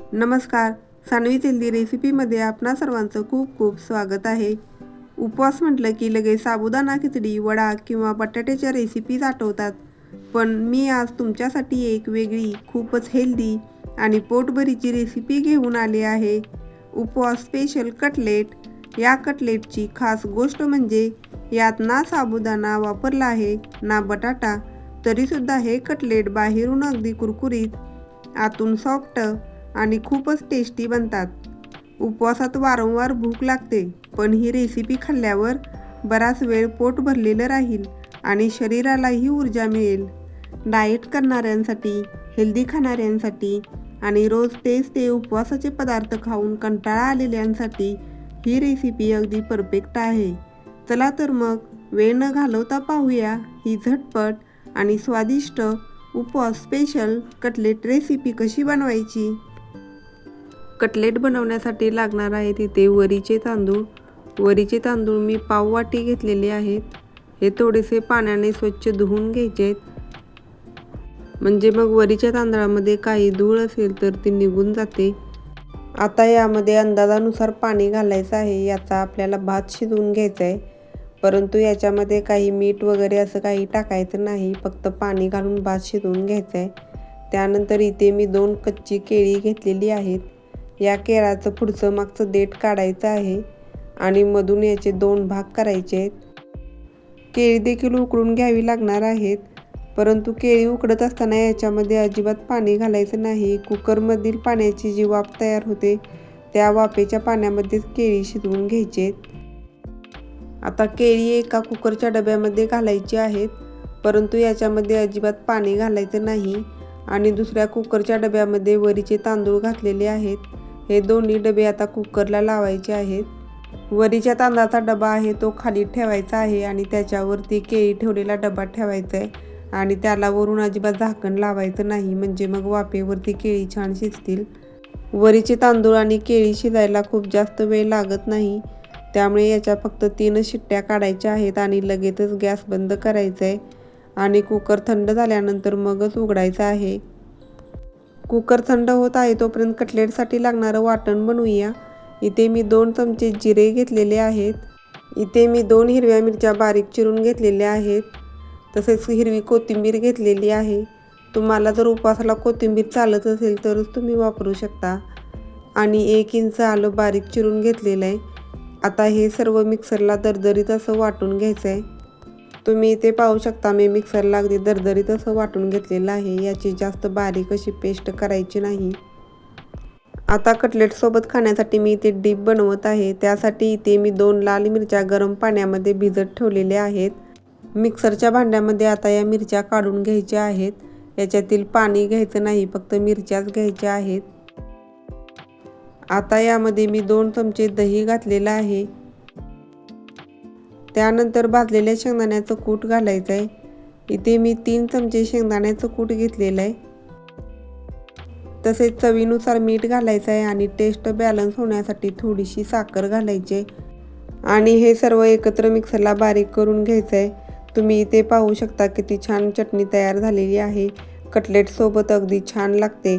नमस्कार. सानवी हेल्दी रेसिपीमध्ये आपणा सर्वांचं खूप खूप स्वागत आहे. उपवास म्हटलं की लगेच साबुदाणा खिचडी, वडा किंवा बटाट्याच्या रेसिपीज आठवतात. पण मी आज तुमच्यासाठी एक वेगळी, खूपच हेल्दी आणि पोटभरीची रेसिपी घेऊन आले आहे. उपवास स्पेशल कटलेट. या कटलेटची खास गोष्ट म्हणजे यात ना साबुदाणा वापरला आहे ना बटाटा, तरीसुद्धा हे कटलेट बाहेरून अगदी कुरकुरीत, आतून सॉफ्ट आणि खूपच टेस्टी बनतात. उपवासात वारंवार भूक लागते, पण ही रेसिपी खाल्ल्यावर बराच वेळ पोट भरलेलं राहील आणि शरीरालाही ऊर्जा मिळेल. डाएट करणाऱ्यांसाठी, हेल्दी खाणाऱ्यांसाठी आणि रोज तेच ते उपवासाचे पदार्थ खाऊन कंटाळा आलेल्यांसाठी ही रेसिपी अगदी परफेक्ट आहे. चला तर मग वेळ न घालवता पाहूया ही झटपट आणि स्वादिष्ट उपवास स्पेशल कटलेट रेसिपी कशी बनवायची. कटलेट बनवण्यासाठी लागणार आहे तिथे वरीचे तांदूळ. वरीचे तांदूळ मी पाव वाटी घेतलेले आहेत. हे थोडेसे पाण्याने स्वच्छ धुवून घ्यायचे आहेत, म्हणजे मग वरीच्या तांदळामध्ये काही धूळ असेल तर ती निघून जाते. आता यामध्ये अंदाजानुसार पाणी घालायचं आहे. याचा आपल्याला भात शिजवून घ्यायचा आहे, परंतु याच्यामध्ये काही मीठ वगैरे असं काही टाकायचं नाही, फक्त पाणी घालून भात शिजवून घ्यायचा आहे. त्यानंतर इथे मी 2 कच्ची केळी घेतलेली आहेत. या केळाचं पुढचं मागचं देठ काढायचं आहे आणि मधून याचे 2 भाग करायचे आहेत. केळी देखील उकळून घ्यावी लागणार आहेत, परंतु केळी उकडत असताना याच्यामध्ये अजिबात पाणी घालायचं नाही. कुकरमधील पाण्याची जी वाफ तयार होते त्या वाफेच्या पाण्यामध्येच केळी शिजवून घ्यायची आहेत. आता केळी एका कुकरच्या डब्यामध्ये घालायची आहेत, परंतु याच्यामध्ये अजिबात पाणी घालायचं नाही. आणि दुसऱ्या कुकरच्या डब्यामध्ये वरीचे तांदूळ घातलेले आहेत. हे दोन्ही डबे आता कुकरला लावायचे आहेत. वरीच्या तांदळाचा डबा आहे तो खाली ठेवायचा आहे आणि त्याच्यावरती केळी ठेवलेला डबा ठेवायचा आहे आणि त्याला वरून अजिबात झाकण लावायचं नाही, म्हणजे मग वाफेवरती केळी छान शिजतील. वरीचे तांदूळ आणि केळी शिजायला खूप जास्त वेळ लागत नाही, त्यामुळे याच्या फक्त 3 शिट्ट्या काढायच्या आहेत आणि लगेचच गॅस बंद करायचा आहे आणि कुकर थंड झाल्यानंतर मगच उघडायचा आहे. कुकर थंड होत आहे तोपर्यंत कटलेटसाठी लागणारं वाटण बनवूया. इथे मी 2 चमचे जिरे घेतलेले आहेत. इथे मी 2 हिरव्या मिरच्या बारीक चिरून घेतलेल्या आहेत. तसेच हिरवी कोथिंबीर घेतलेली आहे. तुम्हाला जर उपवासाला कोथिंबीर चालत असेल तरच तुम्ही वापरू शकता. आणि 1 इंच आलं बारीक चिरून घेतलेलं आहे. आता हे सर्व मिक्सरला दरदरीत असं वाटून घ्यायचं आहे. तुम्ही इथे पाहू शकता मी मिक्सरला अगदी दरदरीत असं वाटून घेतलेलं आहे. याची जास्त बारीक अशी पेस्ट करायची नाही. आता कटलेटसोबत खाण्यासाठी मी इथे डीप बनवत आहे. त्यासाठी इथे मी 2 लाल मिरच्या गरम पाण्यामध्ये भिजत ठेवलेल्या आहेत. मिक्सरच्या भांड्यामध्ये आता या मिरच्या काढून घ्यायच्या आहेत. याच्यातील पाणी घ्यायचं नाही, फक्त मिरच्याच घ्यायच्या आहेत. आता यामध्ये मी 2 चमचे दही घातलेलं आहे. त्यानंतर भाजलेल्या शेंगदाण्याचं कूट घालायचं आहे. इथे मी 3 चमचे शेंगदाण्याचं कूट घेतलेलं आहे. तसेच चवीनुसार मीठ घालायचं आहे आणि टेस्ट बॅलन्स होण्यासाठी थोडीशी साखर घालायची आहे. आणि हे सर्व एकत्र मिक्सरला बारीक करून घ्यायचं आहे. तुम्ही इथे पाहू शकता किती छान चटणी तयार झालेली आहे. कटलेटसोबत अगदी छान लागते.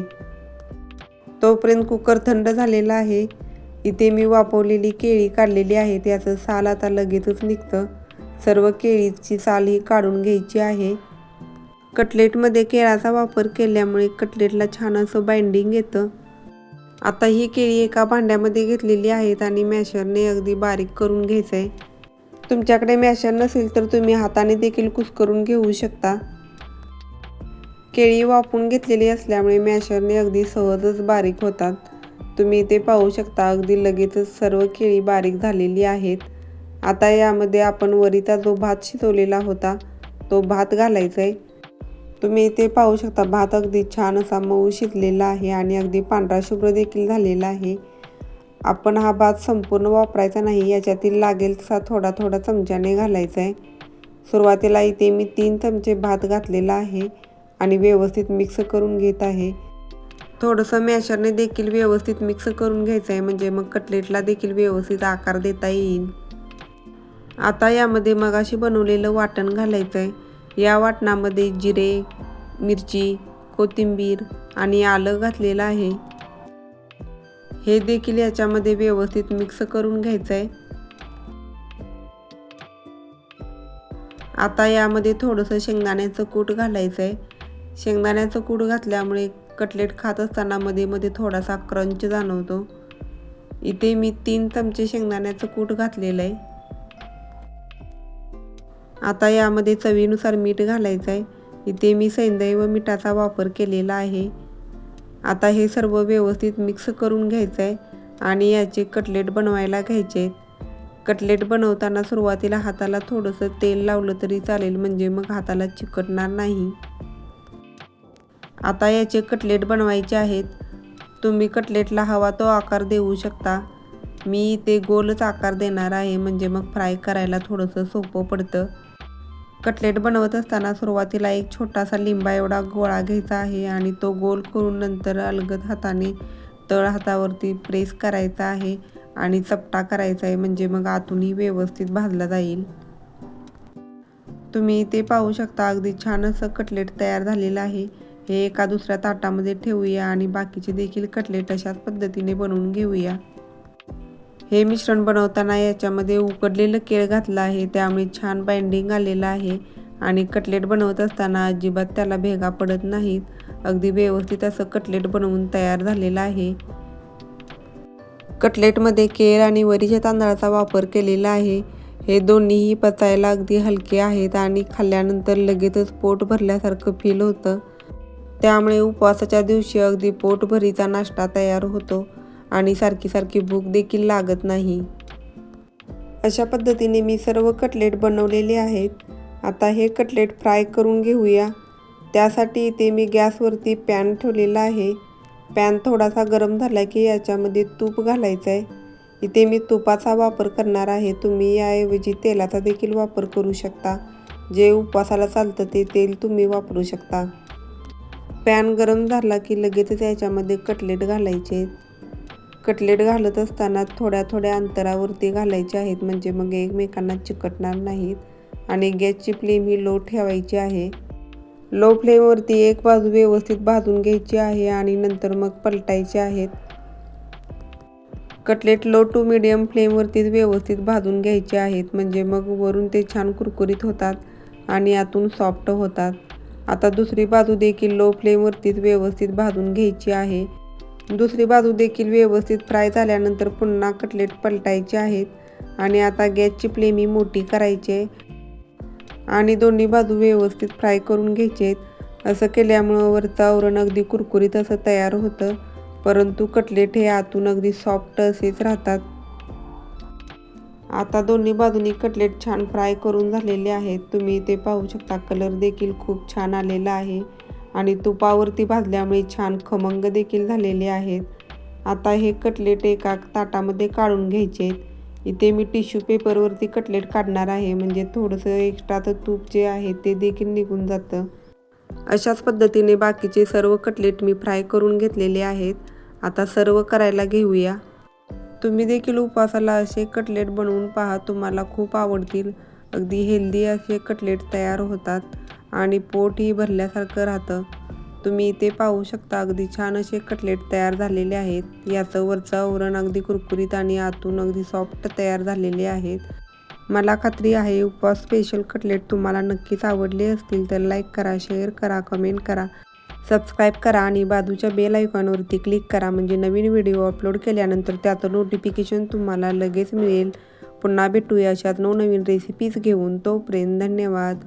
तोपर्यंत कुकर थंड झालेला आहे. इथे मी वाफवलेली केळी काढलेली आहे. याचं साल आता लगेचच निघतं. सर्व केळीची साल ही काढून घ्यायची आहे. कटलेटमध्ये केळाचा वापर केल्यामुळे कटलेटला छान असं बाइंडिंग येतं. आता ही केळी एका भांड्यामध्ये घेतलेली आहेत आणि मॅशरने अगदी बारीक करून घ्यायचं आहे. तुमच्याकडे मॅशर नसेल तर तुम्ही हाताने देखील कुस्करून घेऊ शकता. केळी वाफवून घेतलेली असल्यामुळे मॅशरने अगदी सहजच बारीक होतात. तुम्ही इथे पाहू शकता अगदी लगेचच सर्व केळी बारीक झालेली आहेत. आता यामध्ये आपण वरीचा जो भात शिजवलेला होता तो भात घालायचा आहे. तुम्ही इथे पाहू शकता भात अगदी छान असा मऊ शिजलेला आहे आणि अगदी पांढरा शुभ्र देखील झालेला आहे. आपण हा भात संपूर्ण वापरायचा नाही, याच्यातील लागेल तसा थोडा थोडा चमच्याने घालायचा आहे. सुरुवातीला इथे मी 3 चमचे भात घातलेला आहे आणि व्यवस्थित मिक्स करून घेत आहे. थोडंसं मॅशरने देखील व्यवस्थित मिक्स करून घ्यायचं आहे, म्हणजे मग कटलेटला देखील व्यवस्थित आकार देता येईल. आता यामध्ये मगाशी बनवलेलं वाटण घालायचं आहे. या वाटणामध्ये जिरे, मिरची, कोथिंबीर आणि आलं घातलेलं आहे. हे देखील याच्यामध्ये व्यवस्थित मिक्स करून घ्यायचं आहे। आता यामध्ये थोडंसं शेंगदाण्याचं कूट घालायचं आहे। शेंगदाण्याचं कूट घातल्यामुळे कटलेट खात असताना मध्ये मध्ये थोडासा क्रंच जाणवतो। इथे मी 3 चमचे शेंगदाण्याचं कूट घातलेलं आहे। आता यामध्ये चवीनुसार मीठ घालायचं आहे। इथे मी सैंधव मिठाचा वापर केलेला आहे। आता हे सर्व व्यवस्थित मिक्स करून घ्यायचं आहे आणि याचे कटलेट बनवायला घ्यायचे आहेत। कटलेट बनवताना सुरुवातीला हाताला थोडंसं तेल लावलं तरी चालेल, म्हणजे मग हाताला चिकटणार नाही। आता याचे कटलेट बनवायचे आहेत। तुम्ही कटलेटला हवा तो आकार देऊ शकता। मी इथे गोलच आकार देणार आहे, म्हणजे मग फ्राय करायला थोडंसं सोपं पडतं। कटलेट बनवत असताना सुरुवातीला एक छोटासा लिंबा एवढा गोळा घ्यायचा आहे आणि तो गोल करून नंतर अलगद हाताने तळ हातावरती प्रेस करायचा आहे आणि चपटा करायचा आहे, म्हणजे मग आतूनही व्यवस्थित भाजला जाईल। तुम्ही इथे पाहू शकता अगदी छान असं कटलेट तयार झालेलं आहे। हे एका दुसऱ्या ताटामध्ये ठेवूया आणि बाकीचे देखील कटलेट अशाच पद्धतीने बनवून घेऊया। हे मिश्रण बनवताना याच्यामध्ये उकडलेलं केळ घातलं आहे, त्यामुळे छान बाइंडिंग आलेलं आहे आणि कटलेट बनवत असताना अजिबात त्याला भेगा पडत नाहीत। अगदी व्यवस्थित असं कटलेट बनवून तयार झालेलं आहे। कटलेटमध्ये केळ आणि वरीच्या तांदळाचा वापर केलेला आहे। हे दोन्हीही पचायला अगदी हलके आहेत आणि खाल्ल्यानंतर लगेचच पोट भरल्यासारखं फील होतं। त्यामुळे उपवासाच्या दिवशी अगदी पोटभरीचा नाश्ता तयार होतो आणि सारखी सारखी भूक देखील लागत नाही। अशा पद्धतीने मी सर्व कटलेट बनवलेले आहेत। आता हे कटलेट फ्राय करून घेऊया। त्यासाठी इथे मी गॅसवरती पॅन ठेवलेला आहे। पॅन थोडासा गरम झाला की याच्यामध्ये तूप घालायचं आहे। इथे मी तुपाचा वापर करणार आहे। तुम्ही याऐवजी तेलाचा देखील वापर करू शकता। जे उपवासाला चालतं ते तेल तुम्ही वापरू शकता। पॅन गरम झाला की लगेचच याच्यामध्ये कटलेट घालायचे। कटलेट घालत असताना थोड्या थोड्या अंतरावरती घालायचे आहेत, म्हणजे मग एकमेकांना चिकटणार नाहीत। आणि गॅसची फ्लेम ही लो ठेवायची आहे। लो फ्लेमवरती एक बाजू व्यवस्थित भाजून घ्यायची आहे आणि नंतर मग पलटायचे आहेत। कटलेट लो टू मीडियम फ्लेमवरतीच व्यवस्थित भाजून घ्यायचे आहेत, म्हणजे मग वरून ते छान कुरकुरीत होतात आणि आतून सॉफ्ट होतात। आता दुसरी बाजू देखील लो फ्लेमवरतीच व्यवस्थित भाजून घ्यायची आहे। दुसरी बाजू देखील व्यवस्थित फ्राय झाल्यानंतर पुन्हा कटलेट पलटायचे आहेत आणि आता गॅसची फ्लेम ही मोठी करायची आहे आणि दोन्ही बाजू व्यवस्थित फ्राय करून घ्यायचे आहेत। असं केल्यामुळं वरचं आवरण अगदी कुरकुरीत असं तयार होतं, परंतु कटलेट हे आतून अगदी सॉफ्ट असेच राहतात। आता दोन्ही बाजूनी कटलेट छान फ्राय करून झालेले आहेत। तुम्ही इथे पाहू शकता कलर देखील खूप छान आलेला आहे आणि तुपावरती भाजल्यामुळे छान खमंग देखील झालेले आहेत। आता हे कटलेट एका ताटामध्ये काढून घ्यायचे आहेत। इथे मी टिश्यू पेपरवरती कटलेट काढणार आहे, म्हणजे थोडंसं एक्स्ट्राचं तूप जे आहे ते देखील निघून जातं। अशाच पद्धतीने बाकीचे सर्व कटलेट मी फ्राय करून घेतलेले आहेत। आता सर्व करायला घेऊया। तुम्ही देखील उपवासाला असे कटलेट बनवून पहा, तुम्हाला खूप आवडतील। अगदी हेल्दी असे कटलेट तयार होतात आणि पोटही भरल्यासारखं राहतं। तुम्ही इथे पाहू शकता अगदी छान असे कटलेट तयार झालेले आहेत। याचं वरचं आवरण अगदी कुरकुरीत आणि आतून अगदी सॉफ्ट तयार झालेले आहेत। मला खात्री आहे उपवास स्पेशल कटलेट तुम्हाला नक्कीच आवडले असतील, तर लाईक करा, शेअर करा, कमेंट करा, सबस्क्राईब करा आणि बाजूच्या बेल आयकॉनवरती क्लिक करा, म्हणजे नवीन व्हिडिओ अपलोड केल्यानंतर त्याचं नोटिफिकेशन तुम्हाला लगेच मिळेल। पुन्हा भेटूया अशाच नवनवीन रेसिपीज घेऊन। तोपर्यंत धन्यवाद।